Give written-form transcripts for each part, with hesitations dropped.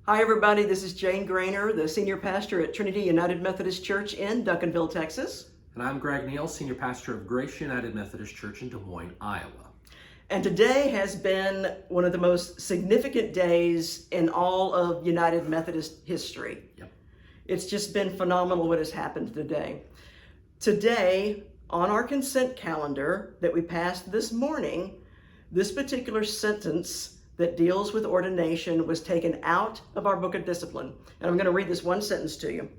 Hi everybody, this is Jane Graner, the senior pastor at Trinity United Methodist Church in Duncanville, Texas. And I'm Greg Neal, senior pastor of Grace United Methodist Church in Des Moines, Iowa. And today has been one of the most significant days in all of United Methodist history. Yep. It's just been phenomenal what has happened today. Today, on our consent calendar that we passed this morning, this particular sentence that deals with ordination was taken out of our book of discipline. And I'm going to read this one sentence to you.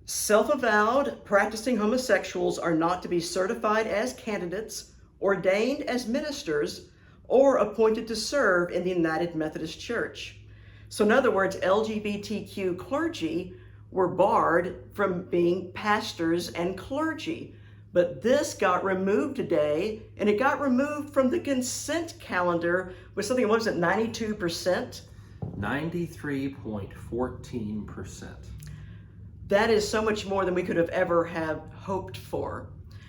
Self-avowed practicing homosexuals are not to be certified as candidates, ordained as ministers, or appointed to serve in the United Methodist Church. So in other words, LGBTQ clergy were barred from being pastors and clergy. But this got removed today, and it got removed from the consent calendar with something, what was it, 92%? 93.14%. That is so much more than we could have ever have hoped for.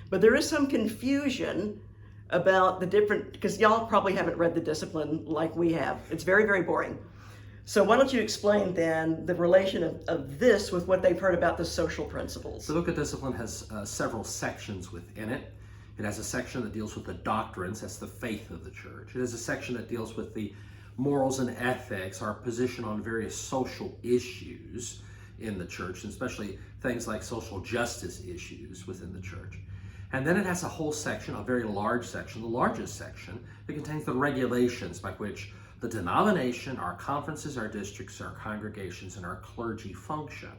But there is some confusion about the different, because y'all probably haven't read the discipline like we have. It's very, very boring. So why don't you explain then the relation of this with what they've heard about the social principles? The Book of Discipline has several sections within it. It has a section that deals with the doctrines, that's the faith of the church. It has a section that deals with the morals and ethics, our position on various social issues in the church, and especially things like social justice issues within the church. And then it has a whole section, a very large section, the largest section, that contains the regulations by which the denomination, our conferences, our districts, our congregations, and our clergy function.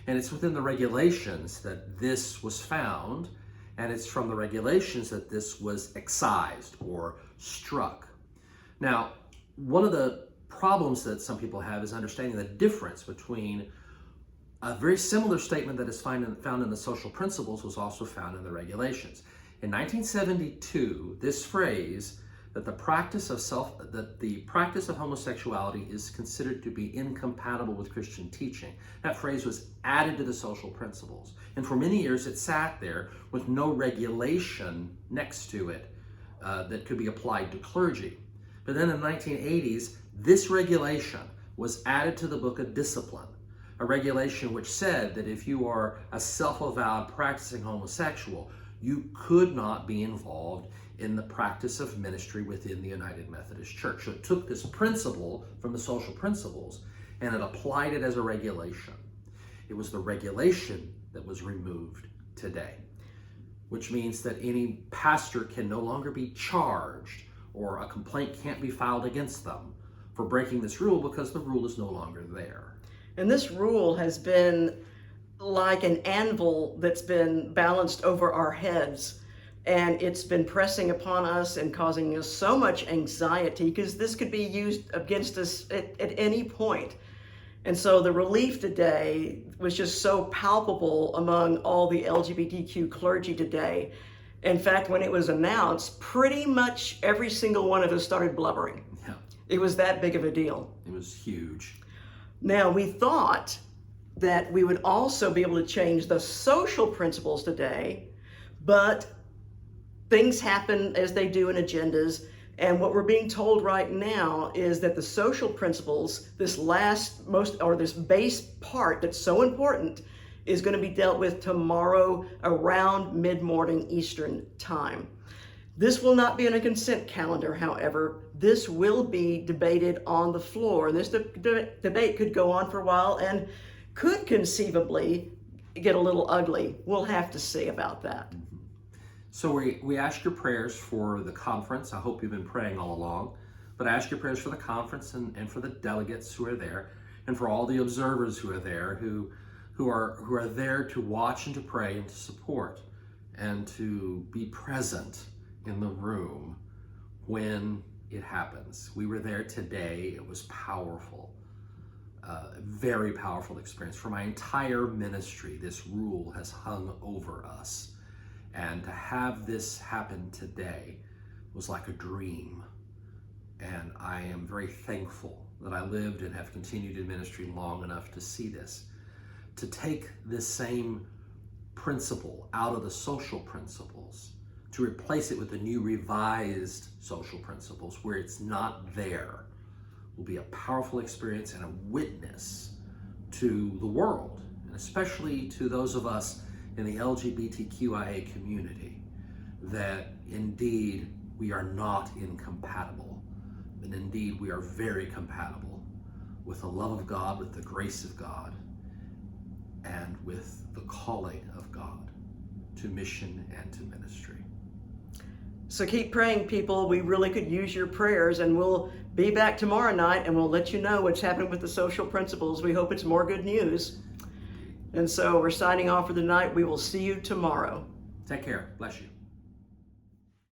And it's within the regulations that this was found, and it's from the regulations that this was excised or struck. Now, one of the problems that some people have is understanding the difference between a very similar statement that is found in the social principles was also found in the regulations. In 1972, this phrase, that the practice of homosexuality is considered to be incompatible with Christian teaching. That phrase was added to the social principles. And for many years it sat there with no regulation next to it that could be applied to clergy. But then in the 1980s, this regulation was added to the Book of Discipline, a regulation which said that if you are a self-avowed practicing homosexual, you could not be involved in the practice of ministry within the United Methodist Church. So it took this principle from the social principles and it applied it as a regulation. It was the regulation that was removed today, which means that any pastor can no longer be charged or a complaint can't be filed against them for breaking this rule because the rule is no longer there. And this rule has been like an anvil that's been balanced over our heads. And it's been pressing upon us and causing us so much anxiety because this could be used against us at any point. And so the relief today was just so palpable among all the LGBTQ clergy today. In fact, when it was announced, pretty much every single one of us started blubbering. Yeah. It was that big of a deal. It was huge. Now, we thought that we would also be able to change the social principles today, but things happen as they do in agendas, and what we're being told right now is that the social principles, this base part that's so important, is going to be dealt with tomorrow around mid-morning Eastern time. This will not be in a consent calendar, however. This will be debated on the floor, and this debate could go on for a while and could conceivably get a little ugly. We'll have to see about that. So we ask your prayers for the conference. I hope you've been praying all along, but I ask your prayers for the conference and for the delegates who are there, and for all the observers who are there, who are there to watch and to pray and to support and to be present in the room when it happens. We were there today. It was powerful, very powerful experience. For my entire ministry, this rule has hung over us. And to have this happen today was like a dream. And I am very thankful that I lived and have continued in ministry long enough to see this. To take this same principle out of the social principles, to replace it with the new revised social principles where it's not there, will be a powerful experience and a witness to the world, and especially to those of us in the LGBTQIA community, that indeed we are not incompatible, but indeed we are very compatible with the love of God, with the grace of God, and with the calling of God to mission and to ministry. So keep praying, people. We really could use your prayers, and we'll be back tomorrow night and we'll let you know what's happening with the social principles. We hope it's more good news. And so we're signing off for the night. We will see you tomorrow. Take care. Bless you.